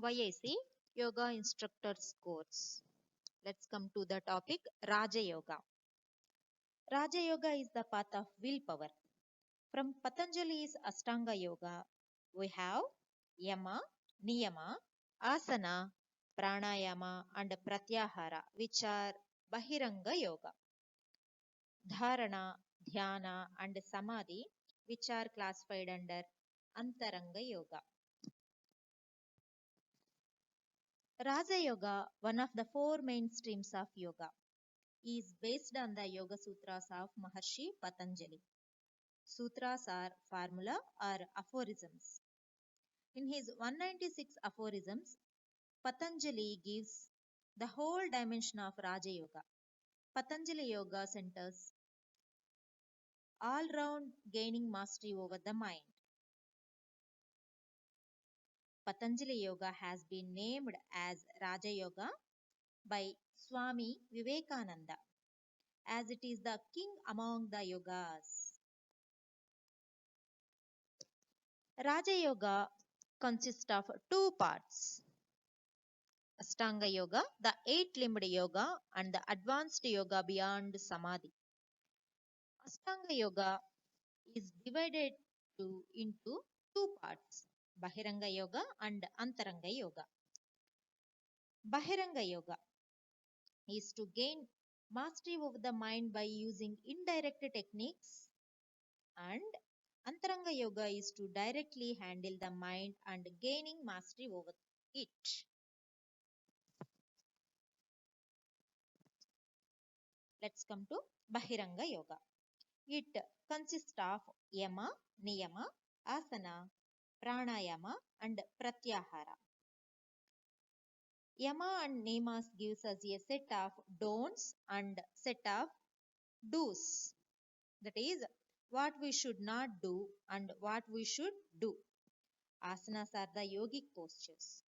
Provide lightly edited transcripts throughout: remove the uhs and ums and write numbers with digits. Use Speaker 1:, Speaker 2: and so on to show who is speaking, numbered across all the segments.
Speaker 1: YIC Yoga Instructors Course. Let's come to the topic Raja Yoga. Raja Yoga is the path of willpower. From Patanjali's Ashtanga Yoga, we have Yama, Niyama, Asana, Pranayama, and Pratyahara, which are Bahiranga Yoga. Dharana, Dhyana, and Samadhi, which are classified under Antaranga Yoga. Raja Yoga, one of the four main streams of yoga, is based on the Yoga Sutras of Maharshi Patanjali. Sutras are formula or aphorisms. In his 196 aphorisms, Patanjali gives the whole dimension of Raja Yoga. Patanjali Yoga centers all round gaining mastery over the mind. Patanjali Yoga has been named as Raja Yoga by Swami Vivekananda, as it is the king among the yogas. Raja Yoga consists of two parts: Ashtanga Yoga, the eight-limbed yoga, and the advanced yoga beyond Samadhi. Ashtanga Yoga is divided into two parts: Bahiranga Yoga and Antaranga Yoga. Bahiranga Yoga is to gain mastery over the mind by using indirect techniques, and Antaranga Yoga is to directly handle the mind and gaining mastery over it. Let's come to Bahiranga Yoga. It consists of Yama, Niyama, Asana, Pranayama, and Pratyahara. Yama and Niyamas gives us a set of don'ts and set of do's. That is, what we should not do and what we should do. Asanas are the yogic postures.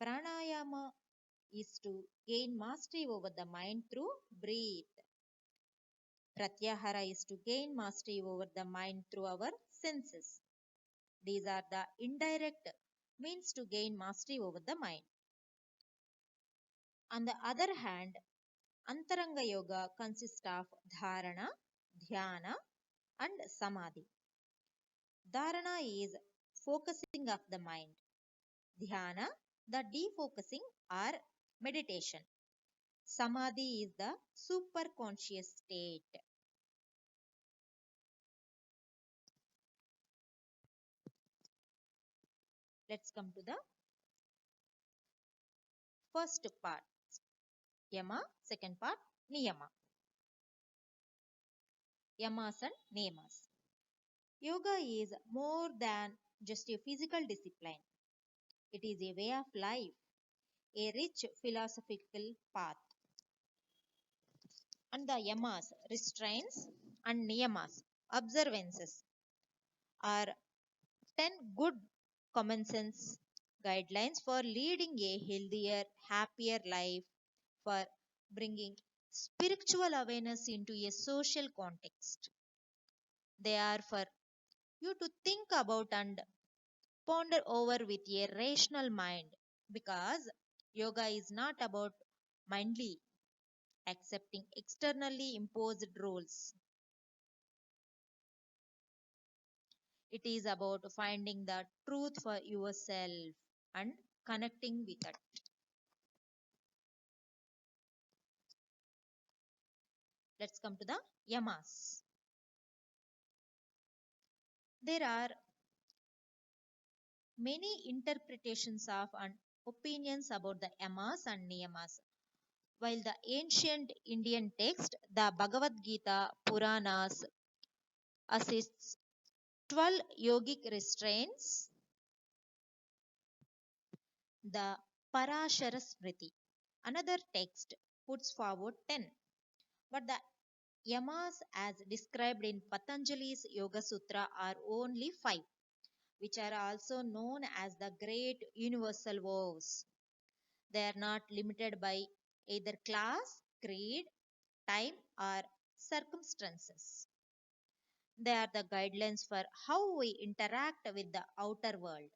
Speaker 1: Pranayama is to gain mastery over the mind through breath. Pratyahara is to gain mastery over the mind through our senses. These are the indirect means to gain mastery over the mind. On the other hand, Antaranga Yoga consists of Dharana, Dhyana, and Samadhi. Dharana is focusing of the mind. Dhyana, the defocusing or meditation. Samadhi is the superconscious state. Let's come to the first part. Yama, second part, Niyama. Yamas and Niyamas. Yoga is more than just a physical discipline. It is a way of life, a rich philosophical path. And the Yamas, restraints, and Niyamas, observances, are 10 good common sense guidelines for leading a healthier, happier life, for bringing spiritual awareness into a social context. They are for you to think about and ponder over with a rational mind, because yoga is not about mindly accepting externally imposed rules. It is about finding the truth for yourself and connecting with it. Let's come to the yamas. There are many interpretations of and opinions about the yamas and niyamas. While the ancient Indian text, the Bhagavad Gita, Puranas, assists 12 yogic restraints, the Parashara Smriti. Another text puts forward 10. But the yamas as described in Patanjali's Yoga Sutra are only 5, which are also known as the great universal vows. They are not limited by either class, creed, time, or circumstances. They are the guidelines for how we interact with the outer world.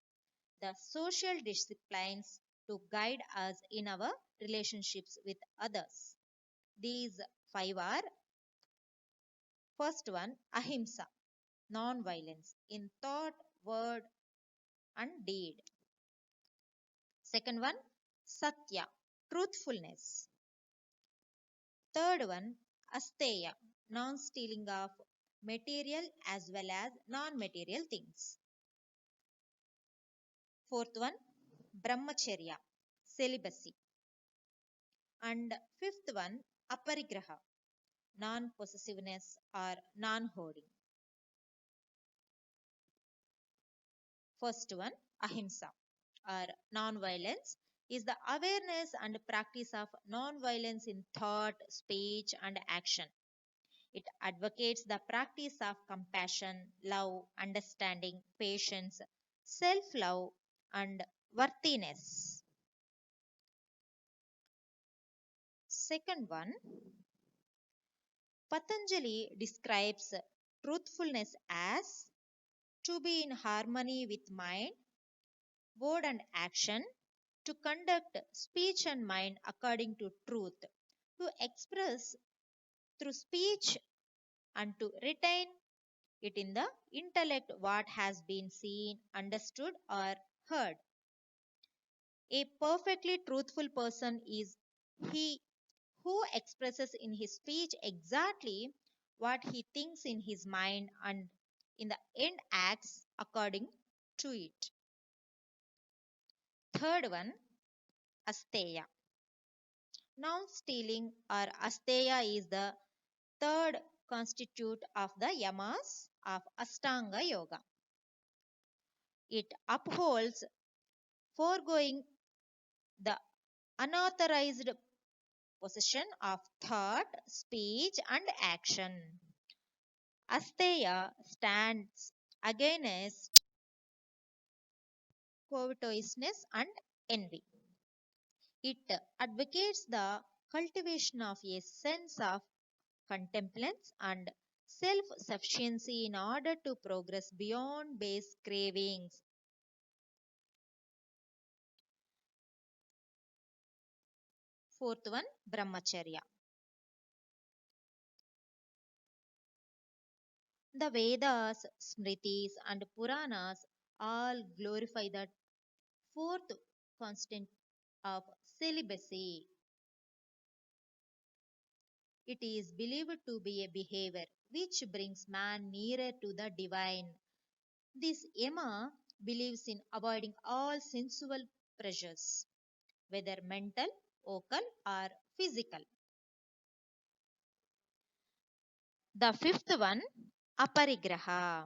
Speaker 1: the social disciplines to guide us in our relationships with others. These five are: first one, ahimsa, non violence in thought, word, and deed. Second one, satya, truthfulness. Third one, asteya, non stealing of material as well as non material things. Fourth one, brahmacharya, celibacy. And fifth one, aparigraha, non possessiveness or non hoarding. First one, ahimsa or non violence is the awareness and practice of non violence in thought, speech, and action. It advocates the practice of compassion, love, understanding, patience, self love, and worthiness. Second one, Patanjali describes truthfulness as to be in harmony with mind, word, and action, to conduct speech and mind according to truth, to express through speech and to retain it in the intellect what has been seen, understood, or heard. A perfectly truthful person is he who expresses in his speech exactly what he thinks in his mind and in the end acts according to it. Third one, asteya. Non stealing or asteya is the third constitute of the yamas of Ashtanga Yoga. It upholds foregoing the unauthorized possession of thought, speech, and action. Asteya stands against covetousness and envy. It advocates the cultivation of a sense of contemplance and self sufficiency in order to progress beyond base cravings. Fourth one, brahmacharya. The Vedas, Smritis, and Puranas all glorify the fourth constant of celibacy. It is believed to be a behavior which brings man nearer to the divine. This yama believes in avoiding all sensual pressures, whether mental, vocal, or physical. The fifth one, aparigraha.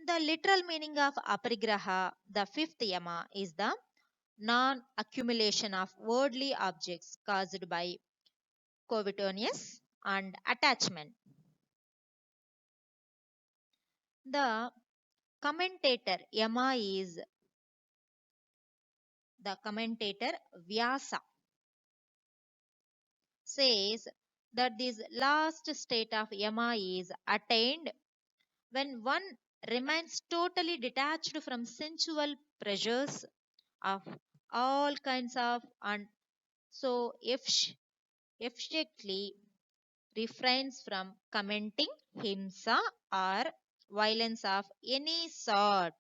Speaker 1: The literal meaning of aparigraha, the fifth yama, is the non accumulation of worldly objects caused by covetousness and attachment. The commentator Yama is the commentator Vyasa says that this last state of Yama is attained when one remains totally detached from sensual pressures of all kinds of and so efficiently refrains from commenting himsa or violence of any sort.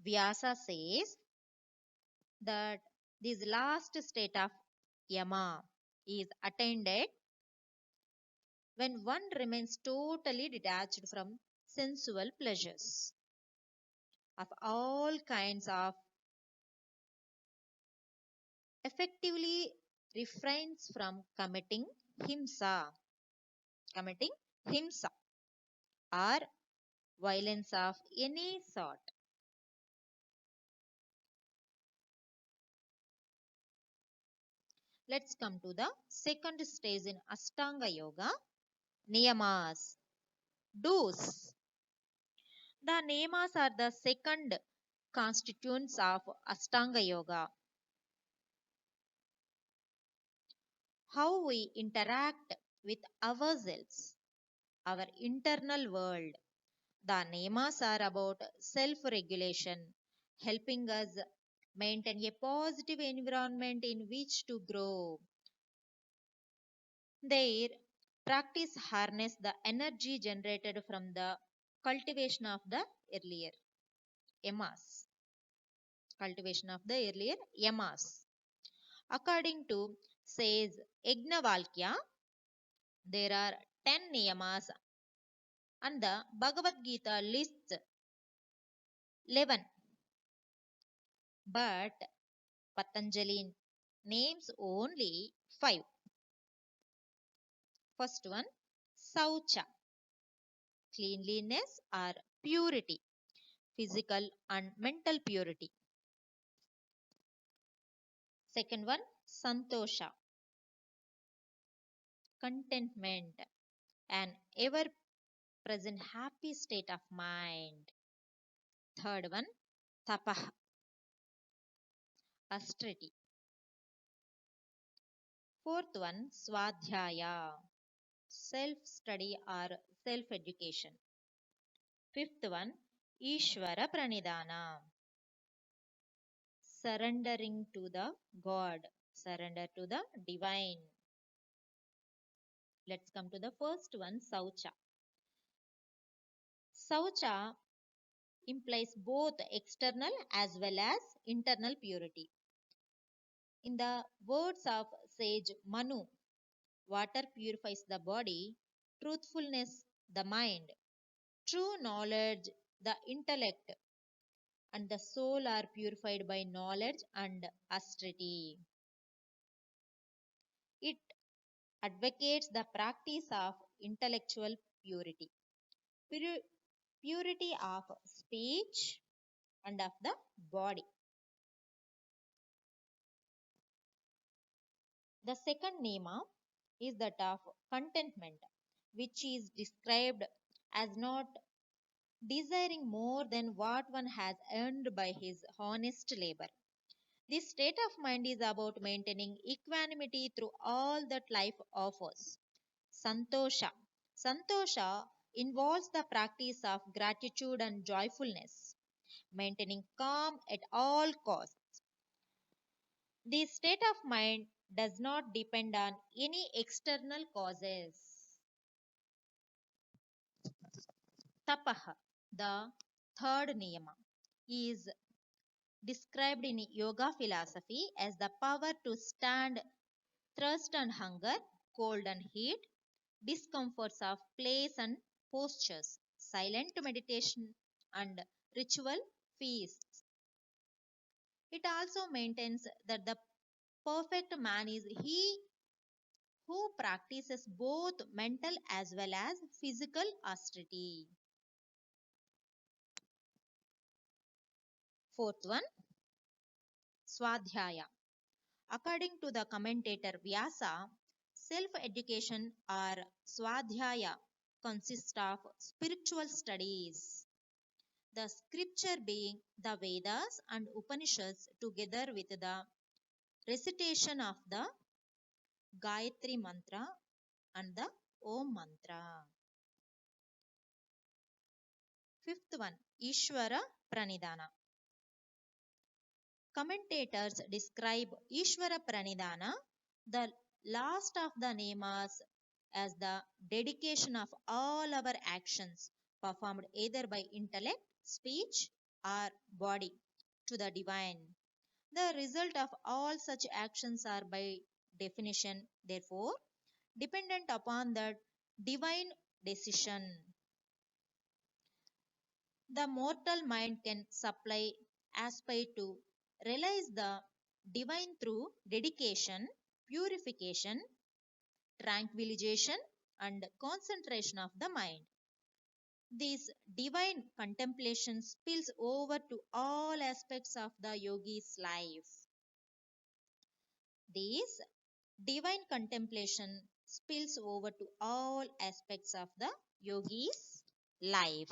Speaker 1: Vyasa says that this last state of yama is attained when one remains totally detached from sensual pleasures of all kinds of effectively refrains from committing himsa or violence of any sort. Let's come to the second stage in Ashtanga Yoga, Niyamas, do's. The Niyamas are the second constituents of Ashtanga Yoga. How we interact with ourselves, our internal world. The niyamas are about self regulation, helping us maintain a positive environment in which to grow. Their practice harness the energy generated from the cultivation of the earlier yamas. Cultivation of the earlier yamas. According to says Yajnavalkya, there are 10 niyamas and the Bhagavad Gita lists 11. But Patanjali names only 5. First one, Saucha, cleanliness or purity, physical and mental purity. Second one, Santosha, contentment, an ever present happy state of mind. Third one, Tapah, austerity. Fourth one, Swadhyaya, self study or self education. Fifth one, Ishvara Pranidhana, surrendering to the God, surrender to the divine. Let's come to the first one, Saucha. Saucha implies both external as well as internal purity. In the words of sage Manu, water purifies the body, truthfulness the mind, true knowledge the intellect, and the soul are purified by knowledge and austerity. It advocates the practice of intellectual purity, purity of speech and of the body. The second nema is that of contentment, which is described as not desiring more than what one has earned by his honest labor. This state of mind is about maintaining equanimity through all that life offers. Santosha. Santosha involves the practice of gratitude and joyfulness, maintaining calm at all costs. This state of mind does not depend on any external causes. Tapaha, the third niyama, is described in yoga philosophy as the power to stand thirst and hunger, cold and heat, discomforts of place and postures, silent meditation, and ritual feasts. It also maintains that the perfect man is he who practices both mental as well as physical austerity. Fourth one, Swadhyaya. According to the commentator Vyasa, self education or Swadhyaya consists of spiritual studies, the scripture being the Vedas and Upanishads together with the recitation of the Gayatri mantra and the Om mantra. Fifth one, Ishvara Pranidhana. Commentators describe Ishvara Pranidhana, the last of the namas, as the dedication of all our actions performed either by intellect, speech, or body to the divine. The result of all such actions are by definition, therefore, dependent upon the divine decision. The mortal mind can aspire to realize the divine through dedication, purification, tranquilization, and concentration of the mind. This divine contemplation spills over to all aspects of the yogi's life. This divine contemplation spills over to all aspects of the yogi's life.